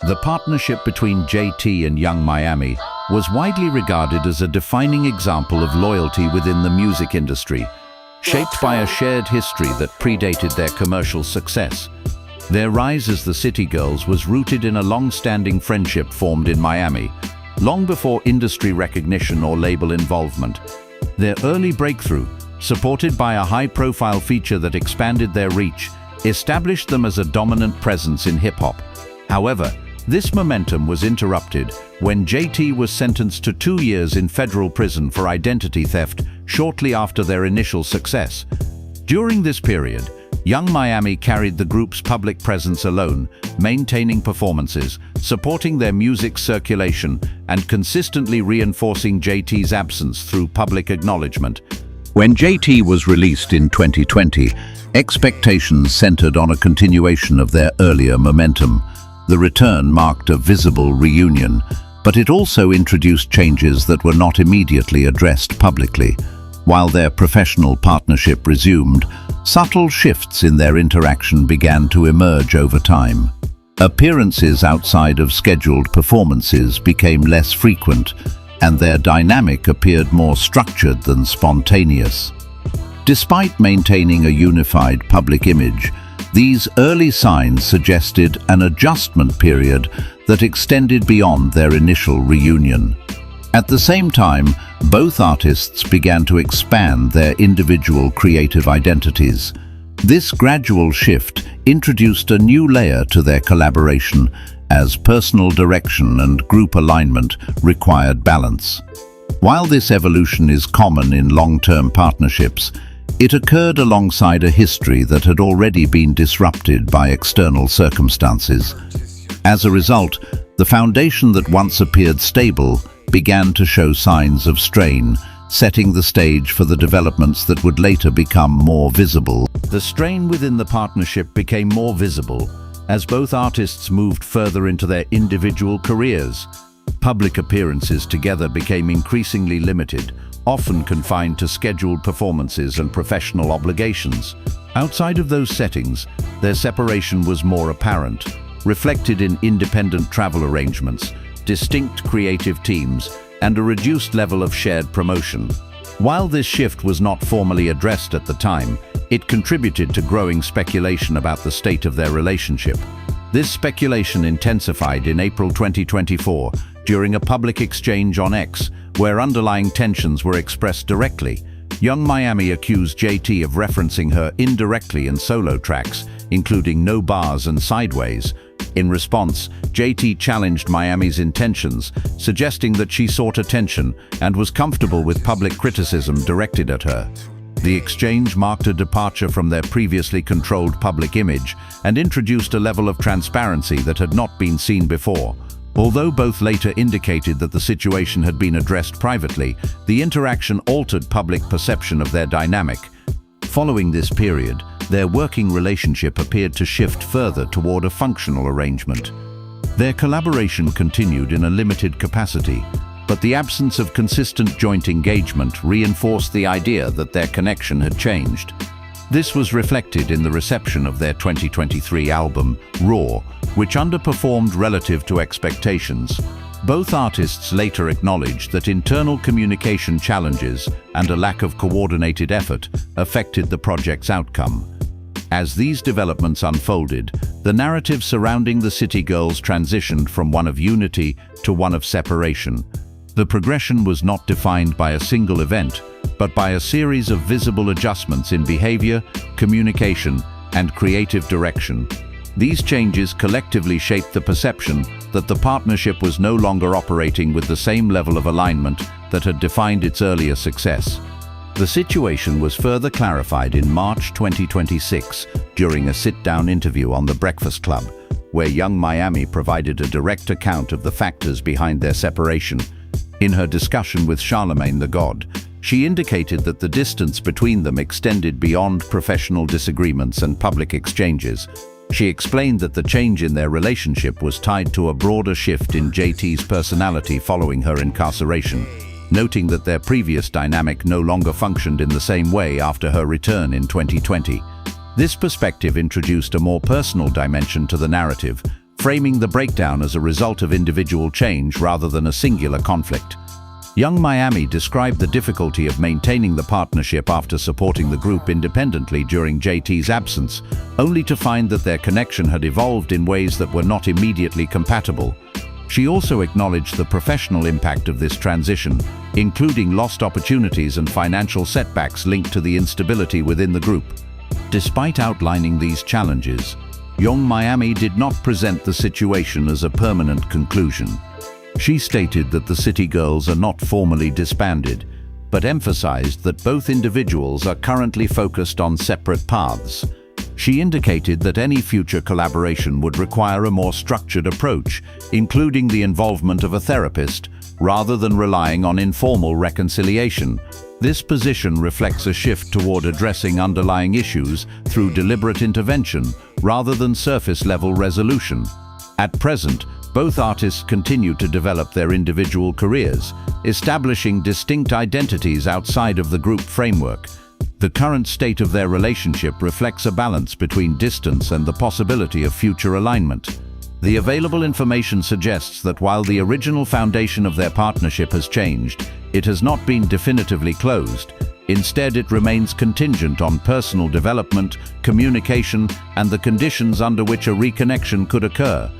The partnership between JT and Young Miami was widely regarded as a defining example of loyalty within the music industry, shaped by a shared history that predated their commercial success. Their rise as the City Girls was rooted in a long-standing friendship formed in Miami, long before industry recognition or label involvement. Their early breakthrough, supported by a high-profile feature that expanded their reach, established them as a dominant presence in hip-hop. However, this momentum was interrupted when JT was sentenced to 2 years in federal prison for identity theft shortly after their initial success. During this period, Young Miami carried the group's public presence alone, maintaining performances, supporting their music's circulation, and consistently reinforcing JT's absence through public acknowledgement. When JT was released in 2020, expectations centered on a continuation of their earlier momentum. The return marked a visible reunion, but it also introduced changes that were not immediately addressed publicly. While their professional partnership resumed, subtle shifts in their interaction began to emerge over time. Appearances outside of scheduled performances became less frequent, and their dynamic appeared more structured than spontaneous. Despite maintaining a unified public image, these early signs suggested an adjustment period that extended beyond their initial reunion. At the same time, both artists began to expand their individual creative identities. This gradual shift introduced a new layer to their collaboration, as personal direction and group alignment required balance. While this evolution is common in long-term partnerships, it occurred alongside a history that had already been disrupted by external circumstances. As a result, the foundation that once appeared stable began to show signs of strain, setting the stage for the developments that would later become more visible. The strain within the partnership became more visible as both artists moved further into their individual careers. Public appearances together became increasingly limited, often confined to scheduled performances and professional obligations. Outside of those settings, their separation was more apparent, reflected in independent travel arrangements, distinct creative teams, and a reduced level of shared promotion. While this shift was not formally addressed at the time, it contributed to growing speculation about the state of their relationship. This speculation intensified in April 2024 during a public exchange on X, where underlying tensions were expressed directly. Young Miami accused JT of referencing her indirectly in solo tracks, including No Bars and Sideways. In response, JT challenged Miami's intentions, suggesting that she sought attention and was comfortable with public criticism directed at her. The exchange marked a departure from their previously controlled public image and introduced a level of transparency that had not been seen before. Although both later indicated that the situation had been addressed privately, the interaction altered public perception of their dynamic. Following this period, their working relationship appeared to shift further toward a functional arrangement. Their collaboration continued in a limited capacity, but the absence of consistent joint engagement reinforced the idea that their connection had changed. This was reflected in the reception of their 2023 album, Raw, which underperformed relative to expectations. Both artists later acknowledged that internal communication challenges and a lack of coordinated effort affected the project's outcome. As these developments unfolded, the narrative surrounding the City Girls transitioned from one of unity to one of separation. The progression was not defined by a single event, but by a series of visible adjustments in behavior, communication, and creative direction. These changes collectively shaped the perception that the partnership was no longer operating with the same level of alignment that had defined its earlier success. The situation was further clarified in March 2026 during a sit-down interview on The Breakfast Club, where Young Miami provided a direct account of the factors behind their separation. In her discussion with Charlemagne the God, she indicated that the distance between them extended beyond professional disagreements and public exchanges. She explained that the change in their relationship was tied to a broader shift in JT's personality following her incarceration, noting that their previous dynamic no longer functioned in the same way after her return in 2020. This perspective introduced a more personal dimension to the narrative, framing the breakdown as a result of individual change rather than a singular conflict. Young Miami described the difficulty of maintaining the partnership after supporting the group independently during JT's absence, only to find that their connection had evolved in ways that were not immediately compatible. She also acknowledged the professional impact of this transition, including lost opportunities and financial setbacks linked to the instability within the group. Despite outlining these challenges, Young Miami did not present the situation as a permanent conclusion. She stated that the City Girls are not formally disbanded, but emphasized that both individuals are currently focused on separate paths. She indicated that any future collaboration would require a more structured approach, including the involvement of a therapist, rather than relying on informal reconciliation. This position reflects a shift toward addressing underlying issues through deliberate intervention, rather than surface-level resolution. At present, both artists continue to develop their individual careers, establishing distinct identities outside of the group framework. The current state of their relationship reflects a balance between distance and the possibility of future alignment. The available information suggests that while the original foundation of their partnership has changed, it has not been definitively closed. Instead, it remains contingent on personal development, communication, and the conditions under which a reconnection could occur.